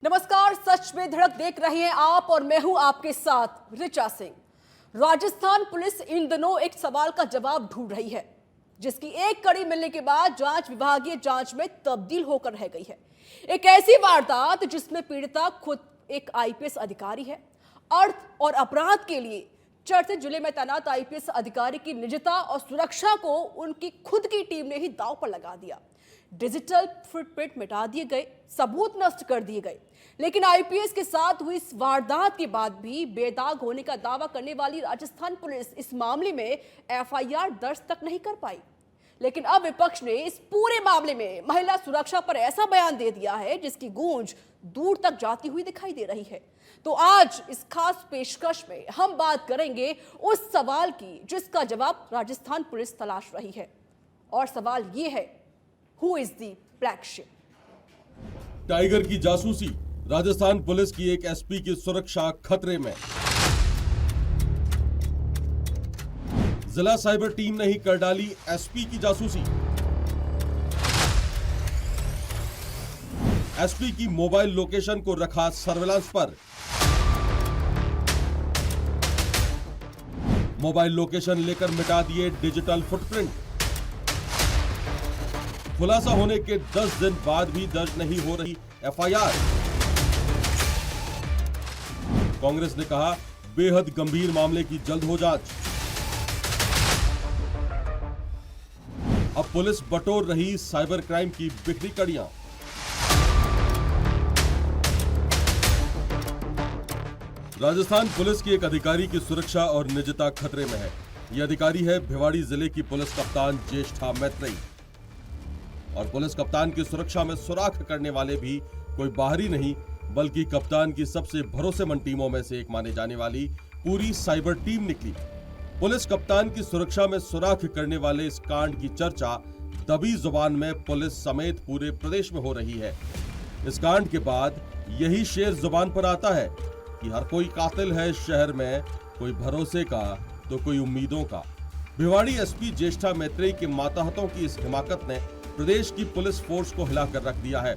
नमस्कार, सच में धड़क देख रहे हैं आप और मैं हूं आपके साथ ऋचा सिंह। राजस्थान पुलिस इन दिनों एक सवाल का जवाब ढूंढ रही है, जिसकी एक कड़ी मिलने के बाद जांच विभागीय जांच में तब्दील होकर रह गई है। एक ऐसी वारदात जिसमें पीड़िता खुद एक आईपीएस अधिकारी है। अर्थ और अपराध के लिए चर्चित जिले में तैनात आईपीएस अधिकारी की निजता और सुरक्षा को उनकी खुद की टीम ने ही दांव पर लगा दिया। डिजिटल फुटप्रिंट मिटा दिए गए, सबूत नष्ट कर दिए गए, लेकिन आईपीएस के साथ हुई इस वारदात के बाद भी बेदाग होने का दावा करने वाली राजस्थान पुलिस इस मामले में एफआईआर दर्ज तक नहीं कर पाई। लेकिन अब विपक्ष ने इस पूरे मामले में महिला सुरक्षा पर ऐसा बयान दे दिया है जिसकी गूंज दूर तक जाती हुई दिखाई दे रही है। तो आज इस खास पेशकश में हम बात करेंगे उस सवाल की जिसका जवाब राजस्थान पुलिस तलाश रही है, और सवाल ये है, who is the black ship? Tiger की जासूसी, राजस्थान पुलिस की एक एसपी की सुरक्षा खतरे में। जिला साइबर टीम ने ही कर डाली एसपी की जासूसी। एसपी की मोबाइल लोकेशन को रखा सर्विलांस पर। मोबाइल लोकेशन लेकर मिटा दिए डिजिटल फुटप्रिंट। खुलासा होने के 10 दिन बाद भी दर्ज नहीं हो रही एफआईआर। कांग्रेस ने कहा बेहद गंभीर मामले की जल्द हो जांच। अब पुलिस बटोर रही साइबर क्राइम की बिखरी कड़ियां। राजस्थान पुलिस की एक अधिकारी की सुरक्षा और निजता खतरे में है। यह अधिकारी है भिवाड़ी जिले की पुलिस कप्तान ज्येष्ठा मैत्रेयी। और पुलिस कप्तान की सुरक्षा में सुराख करने वाले भी कोई बाहरी नहीं, बल्कि कप्तान की सबसे भरोसेमंद टीमों में से एक माने जाने वाली पूरी साइबर टीम निकली। पुलिस कप्तान की सुरक्षा में सुराख करने वाले इस कांड की चर्चा दबी जुबान में पुलिस समेत पूरे प्रदेश में हो रही है। इस कांड के बाद यही शेर जुबान पर आता है कि हर कोई कातिल है शहर में, कोई भरोसे का तो कोई उम्मीदों का। भिवाड़ी एसपी ज्येष्ठा मैत्रेयी के मातहतों की इस हिमाकत ने प्रदेश की पुलिस फोर्स को हिलाकर रख दिया है।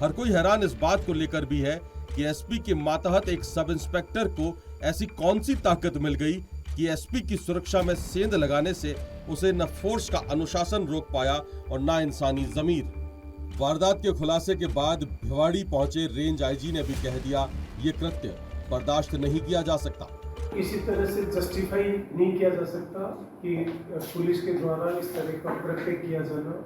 हर कोई हैरान इस बात को लेकर भी है कि एसपी के मातहत एक सब इंस्पेक्टर को ऐसी कौन सी ताकत मिल गई कि एसपी की सुरक्षा में सेंध लगाने से उसे न फोर्स का अनुशासन रोक पाया और न इंसानी जमीर। वारदात के खुलासे के बाद भिवाड़ी पहुंचे रेंज आईजी ने भी कह दिया, ये कृत्य बर्दाश्त नहीं किया जा सकता। इसी तरह से जस्टिफाई नहीं किया जा सकता कि पुलिस के द्वारा इस तरह का कृत्य किया जाना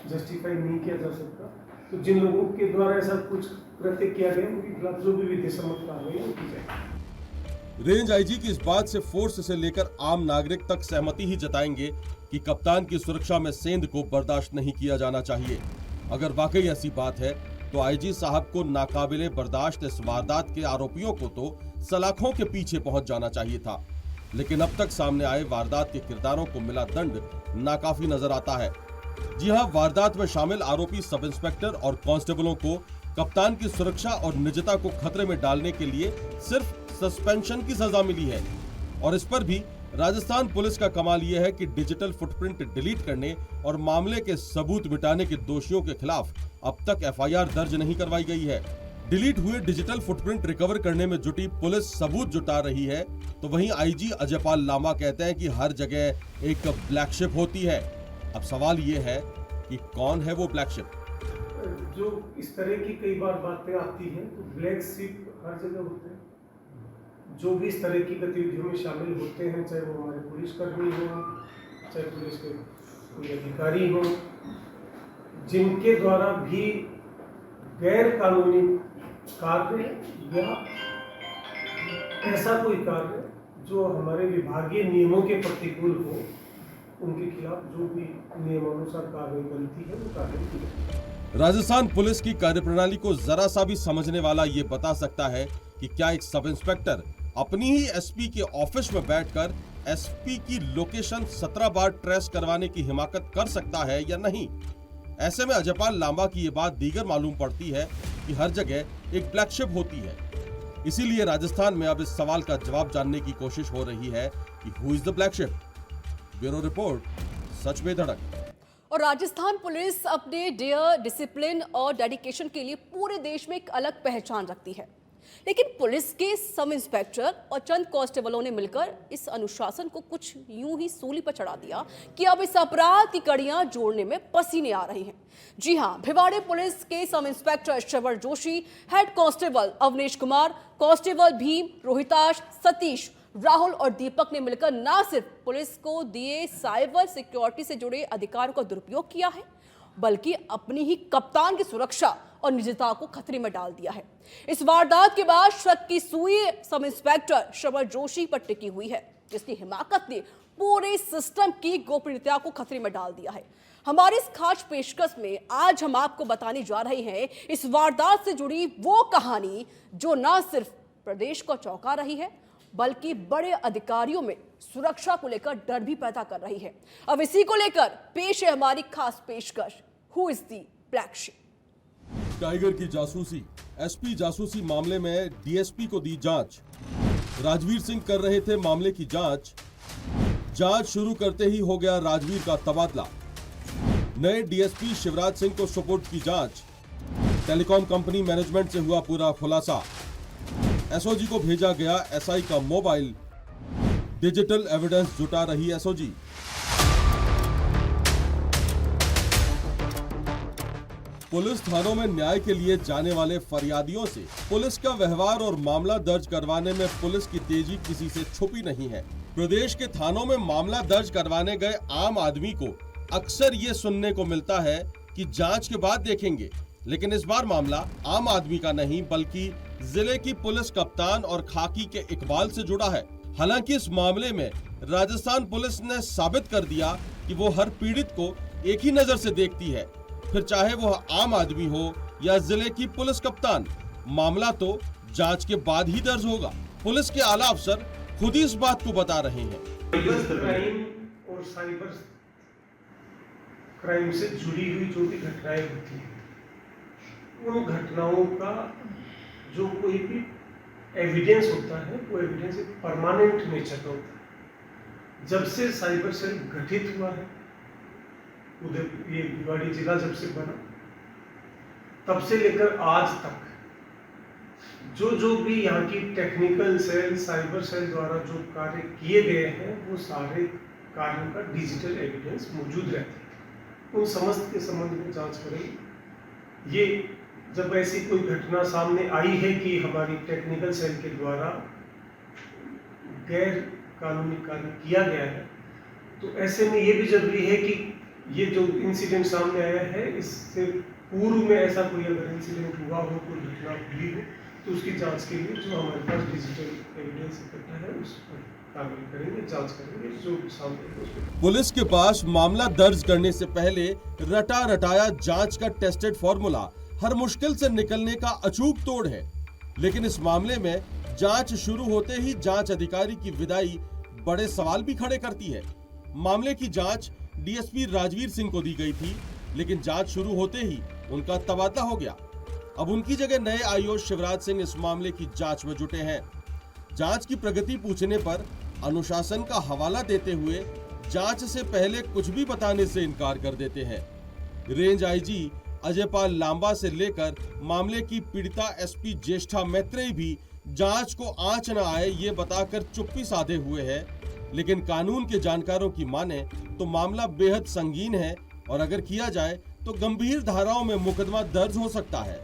जस्टिफाई नहीं किया जा सकता। तो जिन लोगों के द्वारा ऐसा कुछ कृत्य किया गया उनके खिलाफ जो भी विधि सम्मत कार्रवाई की जाए। रेंज आईजी की इस बात से फोर्स से लेकर आम नागरिक तक सहमति ही जताएंगे कि कप्तान की सुरक्षा में सेंध को बर्दाश्त नहीं किया जाना चाहिए। अगर वाकई ऐसी बात है तो आईजी साहब को नाकाबिले बर्दाश्त इस वारदात के आरोपियों को तो सलाखों के पीछे पहुंच जाना चाहिए था। लेकिन अब तक सामने आए वारदात के किरदारों को मिला दंड नाकाफी नजर आता है। जी हां, वारदात में शामिल आरोपी सब इंस्पेक्टर और कांस्टेबलों को कप्तान की सुरक्षा और निजता को खतरे में डालने के लिए सिर्फ सस्पेंशन की सजा मिली है। और इस पर भी राजस्थान पुलिस का कमाल यह है कि डिजिटल फुटप्रिंट डिलीट करने और मामले के सबूत मिटाने के दोषियों के खिलाफ अब तक एफआईआर दर्ज नहीं करवाई गई है। डिलीट हुए डिजिटल फुटप्रिंट रिकवर करने में जुटी पुलिस सबूत जुटा रही है, तो वहीं आईजी अजयपाल लांबा कहते हैं कि हर जगह एक ब्लैक शिप होती है। अब सवाल ये है कि कौन है वो ब्लैक शिप? जो इस तरह की कई बार बातें आती हैं तो ब्लैक शिप हर जगह होते हैं। जो भी इस तरह की गतिविधियों में शामिल होते हैं, चाहे वो हमारे पुलिसकर्मी हो, चाहे पुलिस के कोई अधिकारी हो, जिनके द्वारा भी गैर कानूनी कार्य या ऐसा कोई कार्य जो हमारे विभागीय नियमों के प्रतिकूल हो, उनके खिलाफ जो भी नियमानुसार कार्रवाई बनती है वो कार्रवाई की जाती है। राजस्थान पुलिस की कार्यप्रणाली को जरा सा भी समझने वाला ये बता सकता है कि क्या एक सब इंस्पेक्टर अपनी ही एसपी के ऑफिस में बैठकर एसपी की लोकेशन 17 बार ट्रेस करवाने की हिमाकत कर सकता है या नहीं। ऐसे में अजयपाल लांबा की ये बात दीगर मालूम पड़ती है कि हर जगह एक ब्लैक शिप होती है। इसीलिए राजस्थान में अब इस सवाल का जवाब जानने की कोशिश हो रही है कि who is the black sheep. Bureau report, सच में धड़क। और राजस्थान पुलिस अपने डेयर, डिसिप्लिन और डेडिकेशन के लिए पूरे देश में एक अलग पहचान रखती है। लेकिन पुलिस के सब इंस्पेक्टर और चंद कांस्टेबलों ने मिलकर इस अनुशासन को कुछ यूं ही सूली पर चढ़ा दिया कि अब इस अपराध की कड़ियां जोड़ने में पसीने आ रहे हैं। जी हां, भिवाड़ी पुलिस के sub inspector Shravan Joshi, head constable Avnish Kumar, constable Bheem, Rohitash, Satish, Rahul और दीपक ने मिलकर न सिर्फ पुलिस को दिए साइबर सिक्योरिटी से जुड़े अधिकारों का दुरुपयोग किया है, बल्कि अपनी ही कप्तान की सुरक्षा और निजता को खतरे में डाल दिया है। इस वारदात के बाद शक की सुई सब इंस्पेक्टर श्रवण जोशी पर टिकी हुई है, जिसकी हिमाकत ने पूरे सिस्टम की गोपनीयता को खतरे में डाल दिया है। हमारी इस खास पेशकश में आज हम आपको बताने जा रहे हैं इस वारदात से जुड़ी वो कहानी जो न सिर्फ प्रदेश को चौंका रही है, बल्कि बड़े अधिकारियों में सुरक्षा को लेकर डर भी पैदा कर रही है। अब इसी को लेकर पेश है हमारी खास पेशकश, who is the black ship. Tiger की जासूसी, एसपी जासूसी मामले में डीएसपी को दी जांच। राजवीर सिंह कर रहे थे मामले की जांच। जांच शुरू करते ही हो गया राजवीर का तबादला। नए डीएसपी शिवराज सिंह को सुपुर्द की जांच। टेलीकॉम कंपनी मैनेजमेंट से हुआ पूरा खुलासा। एसओजी को भेजा गया एसआई का मोबाइल। डिजिटल एविडेंस जुटा रही एसओजी। पुलिस थानों में न्याय के लिए जाने वाले फरियादियों से पुलिस का व्यवहार और मामला दर्ज करवाने में पुलिस की तेजी किसी से छुपी नहीं है। प्रदेश के थानों में मामला दर्ज करवाने गए आम आदमी को अक्सर ये सुनने को मिलता है कि जांच के बाद देखेंगे, लेकिन इस बार मामला आम आदमी का नहीं बल्कि जिले की पुलिस कप्तान और खाकी के इकबाल से जुड़ा है। हालांकि इस मामले में राजस्थान पुलिस ने साबित कर दिया कि वो हर पीड़ित को एक ही नजर से देखती है, फिर चाहे वह आम आदमी हो या जिले की पुलिस कप्तान। मामला तो जांच के बाद ही दर्ज होगा। पुलिस के आला अफसर खुद ही इस बात को बता रहे हैं। क्राइम और साइबर क्राइम से जुड़ी हुई जो भी घटनाएं होती हैं, उन घटनाओं का जो कोई भी एविडेंस होता है, वो एविडेंस एक परमानेंट नेचर का होता है। जब से साइबर सेल गठित हुआ है, उधर ये भिवाड़ी जिला जब से बना, तब से लेकर आज तक जो भी यहाँ की टेक्निकल सेल, साइबर सेल द्वारा जो कार्य किए गए हैं, वो सारे कार्यों का डिजिटल एविडेंस मौजूद रहता है। उन समस्त के संबंध में जांच करेंगे। ये जब ऐसी कोई घटना सामने आई है कि हमारी टेक्निकल सेल के द्वारा गैर कानूनी कार्य किया गया है, तो ऐसे में ये भी जरूरी है कि ये जो इंसिडेंट सामने आया है, इससे पूर्व में ऐसा कोई अगर इंसिडेंट हुआ हो, कोई घटना हुई हो, तो उसकी जांच के लिए जो हमारे पास डिजिटल एविडेंस इकट्ठा है, उस पर कार्रवाई करेंगे, जांच करेंगे। जो सामने है पुलिस के पास मामला दर्ज करने से पहले रटा रटाया जांच का टेस्टेड फॉर्मूला हर मुश्किल से निकलने का अचूक तोड़ है। लेकिन इस मामले में जांच शुरू होते ही जांच अधिकारी की विदाई बड़े सवाल भी खड़े करती है। मामले की जांच डीएसपी राजवीर सिंह को दी गई थी, लेकिन जांच शुरू होते ही उनका तबादला हो गया। अब उनकी जगह नए आईओ शिवराज सिंह इस मामले की जांच में जुटे हैं। जांच की प्रगति पूछने पर अनुशासन का हवाला देते हुए जांच से पहले कुछ भी बताने से इनकार कर देते हैं। रेंज आईजी अजयपाल लांबा से लेकर मामले की पीड़िता एसपी ज्येष्ठा मैत्रेयी भी जांच को आंच न आए ये बताकर चुप्पी साधे हुए है। लेकिन कानून के जानकारों की माने तो मामला बेहद संगीन है और अगर किया जाए तो गंभीर धाराओं में मुकदमा दर्ज हो सकता है।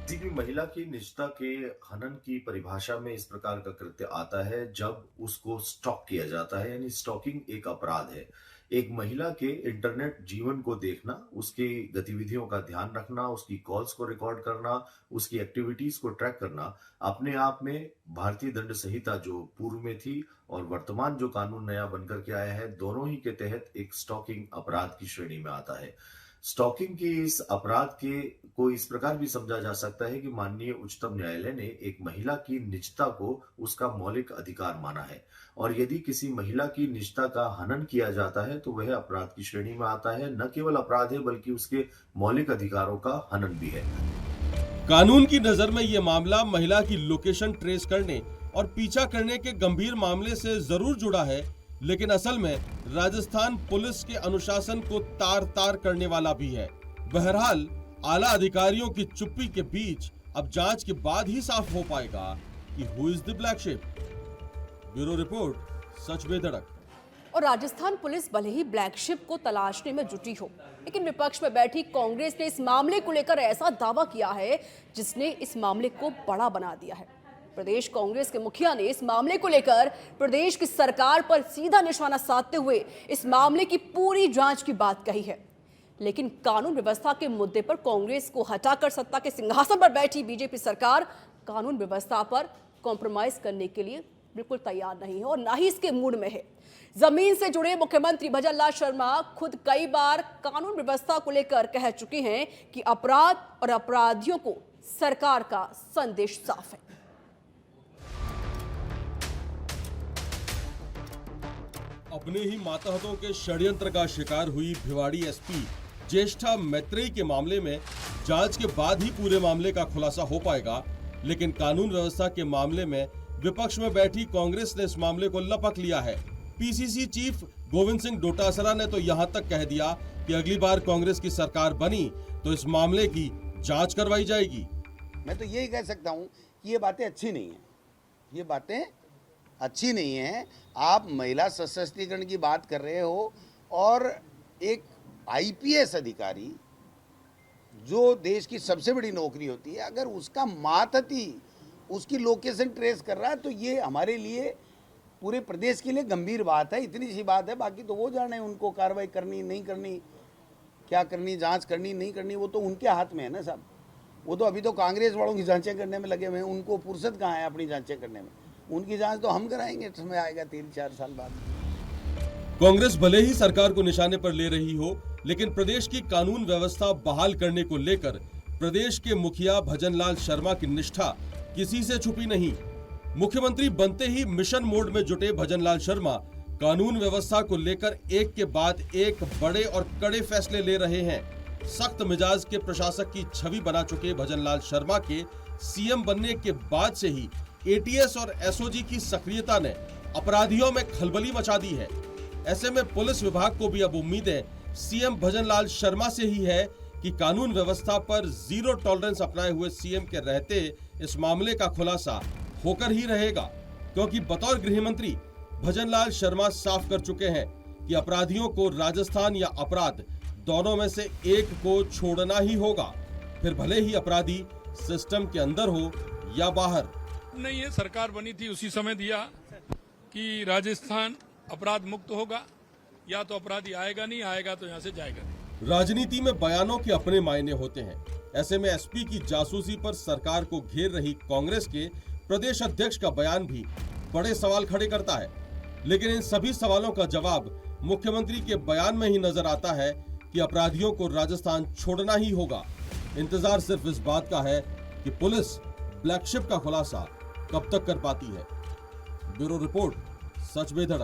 किसी भी महिला की निजता के हनन की परिभाषा में इस प्रकार का कृत्य आता है जब उसको स्टॉक किया जाता है, यानी स्टॉकिंग एक अपराध है। एक महिला के इंटरनेट जीवन को देखना, उसकी गतिविधियों का ध्यान रखना, उसकी कॉल्स को रिकॉर्ड करना, उसकी एक्टिविटीज को ट्रैक करना अपने आप में भारतीय दंड संहिता जो पूर्व में थी और वर्तमान जो कानून नया बनकर के आया है, दोनों ही के तहत एक स्टॉकिंग अपराध की श्रेणी में आता है। स्टॉकिंग के इस अपराध के को इस प्रकार भी समझा जा सकता है कि माननीय उच्चतम न्यायालय ने एक महिला की निजता को उसका मौलिक अधिकार माना है और यदि किसी महिला की निजता का हनन किया जाता है तो वह अपराध की श्रेणी में आता है। न केवल अपराध है बल्कि उसके मौलिक अधिकारों का हनन भी है। कानून की नजर में यह मामला महिला की लोकेशन ट्रेस करने और पीछा करने के गंभीर मामले से जरूर जुड़ा है, लेकिन असल में राजस्थान पुलिस के अनुशासन को तार तार करने वाला भी है। बहरहाल आला अधिकारियों की चुप्पी के बीच अब जांच के बाद ही साफ हो पाएगा कि who is the black sheep. Bureau report, सच बेधड़क। और राजस्थान पुलिस भले ही ब्लैक शिप को तलाशने में जुटी हो, लेकिन विपक्ष में बैठी कांग्रेस ने इस मामले को लेकर ऐसा दावा किया है जिसने इस मामले को बड़ा बना दिया है। प्रदेश कांग्रेस के मुखिया ने इस मामले को लेकर प्रदेश की सरकार पर सीधा निशाना साधते हुए इस मामले की पूरी जांच की बात कही है। लेकिन कानून व्यवस्था के मुद्दे पर कांग्रेस को हटाकर सत्ता के सिंहासन पर बैठी बीजेपी सरकार कानून व्यवस्था पर कॉम्प्रोमाइज करने के लिए बिल्कुल तैयार नहीं है और ना ही इसके मूड में है। जमीन से जुड़े मुख्यमंत्री भजनलाल शर्मा खुद कई बार कानून व्यवस्था को लेकर कह चुके हैं कि अपराध और अपराधियों को सरकार का संदेश साफ है। अपने ही मातहतों के षड्यंत्र का शिकार हुई भिवाड़ी एसपी ज्येष्ठा मैत्रेयी के मामले में जांच के बाद ही पूरे मामले का खुलासा हो पाएगा। लेकिन कानून व्यवस्था के मामले में विपक्ष में बैठी कांग्रेस ने इस मामले को लपक लिया है। पीसीसी चीफ गोविंद सिंह डोटासरा ने तो यहां तक कह दिया कि अगली बार कांग्रेस की सरकार बनी तो इस मामले की जांच करवाई जाएगी। मैं तो यही कह सकता हूं कि ये बातें अच्छी नहीं है, ये बातें अच्छी नहीं है। आप महिला सशक्तिकरण की बात कर रहे हो और एक आईपीएस अधिकारी जो देश की सबसे बड़ी नौकरी होती है, अगर उसका मातहती उसकी लोकेशन ट्रेस कर रहा है तो ये हमारे लिए, पूरे प्रदेश के लिए गंभीर बात है। इतनी सी बात है, बाकी तो वो जाने उनको कार्रवाई करनी नहीं करनी, क्या करनी, जांच करनी नहीं करनी, वो तो उनके हाथ में है ना साहब। वो तो अभी तो कांग्रेस वालों की जांचें करने में लगे हुए हैं, उनको फुर्सत कहाँ है अपनी जांचें करने में। उनकी जांच तो हम कराएंगे, समय आएगा 3-4 साल बाद। कांग्रेस भले ही सरकार को निशाने पर ले रही हो, लेकिन प्रदेश की कानून व्यवस्था बहाल करने को लेकर प्रदेश के मुखिया भजनलाल शर्मा की निष्ठा किसी से छुपी नहीं। मुख्यमंत्री बनते ही मिशन मोड में जुटे भजनलाल शर्मा कानून व्यवस्था को लेकर एक के बाद एक बड़े और कड़े फैसले ले रहे हैं। सख्त मिजाज के प्रशासक की छवि बना चुके भजनलाल शर्मा के सीएम बनने के बाद से ही एटीएस और एसओजी की सक्रियता ने अपराधियों में खलबली मचा दी है। ऐसे में पुलिस विभाग को भी अब उम्मीदें सीएम भजनलाल शर्मा से ही है कि कानून व्यवस्था पर जीरो टॉलरेंस अपनाए हुए सीएम के रहते इस मामले का खुलासा होकर ही रहेगा, क्योंकि बतौर गृह मंत्री भजनलाल शर्मा साफ कर चुके हैं कि अपराधियों को राजस्थान या अपराध दोनों में से एक को छोड़ना ही होगा, फिर भले ही अपराधी सिस्टम के अंदर हो या बाहर। नहीं, ये सरकार बनी थी उसी समय दिया कि राजस्थान अपराध मुक्त होगा, या तो अपराधी आएगा नहीं, आएगा तो यहाँ से जाएगा नहीं। राजनीति में बयानों के अपने मायने होते हैं। ऐसे में एसपी की जासूसी पर सरकार को घेर रही कांग्रेस के प्रदेश अध्यक्ष का बयान भी बड़े सवाल खड़े करता है। लेकिन इन सभी सवालों का जवाब मुख्यमंत्री के बयान में ही नजर आता है कि अपराधियों को राजस्थान छोड़ना ही होगा। इंतजार सिर्फ इस बात का है कि पुलिस ब्लैक शिप का खुलासा कब तक कर पाती है। ब्यूरो रिपोर्ट, सच बेधड़क।